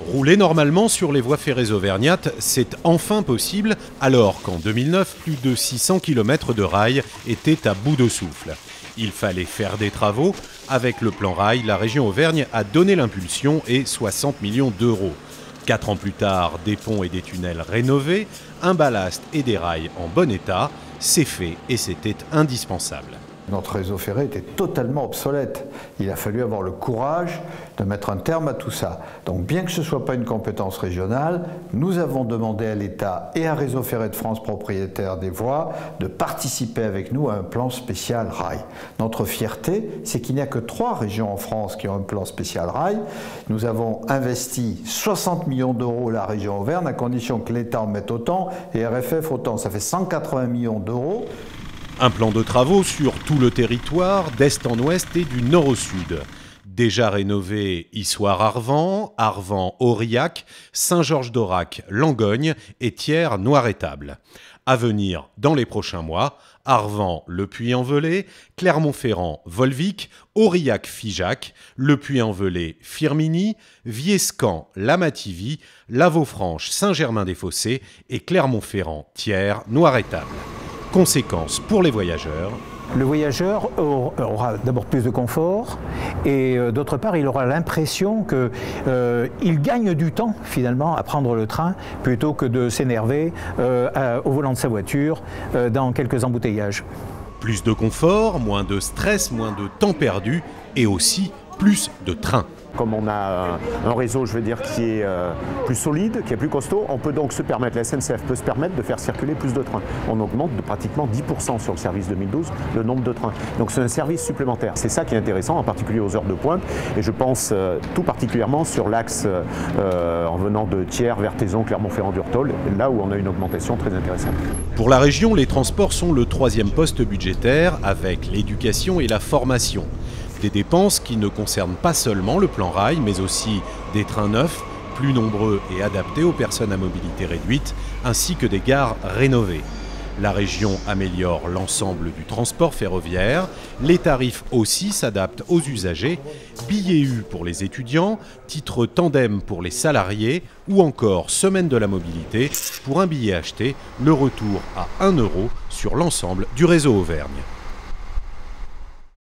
Rouler normalement sur les voies ferrées auvergnates, c'est enfin possible, alors qu'en 2009, plus de 600 km de rails étaient à bout de souffle. Il fallait faire des travaux. Avec le plan rail, la région Auvergne a donné l'impulsion et 60 millions d'euros. 4 ans plus tard, des ponts et des tunnels rénovés, un ballast et des rails en bon état, c'est fait et c'était indispensable. Notre réseau ferré était totalement obsolète. Il a fallu avoir le courage de mettre un terme à tout ça. Donc bien que ce ne soit pas une compétence régionale, nous avons demandé à l'État et à Réseau Ferré de France, propriétaire des voies, de participer avec nous à un plan spécial rail. Notre fierté, c'est qu'il n'y a que 3 régions en France qui ont un plan spécial rail. Nous avons investi 60 millions d'euros la région Auvergne, à condition que l'État en mette autant et RFF autant. Ça fait 180 millions d'euros. Un plan de travaux sur tout le territoire, d'est en ouest et du nord au sud. Déjà rénové Issoire-Arvent, Arvent-Aurillac, Saint-Georges-d'Aurac, Langogne et Thiers-Noiretable. À venir dans les prochains mois, Arvent, Le Puy-en-Velay, Clermont-Ferrand, Volvic, Aurillac-Figeac, Le Puy-en-Velay, Firminy, Viescamp, Lamativy, Lavaux-Franche, Saint-Germain-des-Fossés et Clermont-Ferrand, Thiers, Noiretable. Conséquences pour les voyageurs. Le voyageur aura d'abord plus de confort et d'autre part il aura l'impression qu'il gagne du temps finalement à prendre le train plutôt que de s'énerver au volant de sa voiture dans quelques embouteillages. Plus de confort, moins de stress, moins de temps perdu et aussi plus de trains. Comme on a un réseau, je veux dire, qui est plus solide, qui est plus costaud, on peut donc se permettre, la SNCF peut se permettre de faire circuler plus de trains. On augmente de pratiquement 10% sur le service 2012 le nombre de trains. Donc c'est un service supplémentaire. C'est ça qui est intéressant, en particulier aux heures de pointe. Et je pense tout particulièrement sur l'axe en venant de Thiers vers Taizon, Clermont-Ferrand, Durtol, là où on a une augmentation très intéressante. Pour la région, les transports sont le 3e poste budgétaire avec l'éducation et la formation. Des dépenses qui ne concernent pas seulement le plan rail, mais aussi des trains neufs, plus nombreux et adaptés aux personnes à mobilité réduite, ainsi que des gares rénovées. La région améliore l'ensemble du transport ferroviaire, les tarifs aussi s'adaptent aux usagers, billets U pour les étudiants, titres tandem pour les salariés ou encore semaine de la mobilité. Pour un billet acheté, le retour à 1 € sur l'ensemble du réseau Auvergne.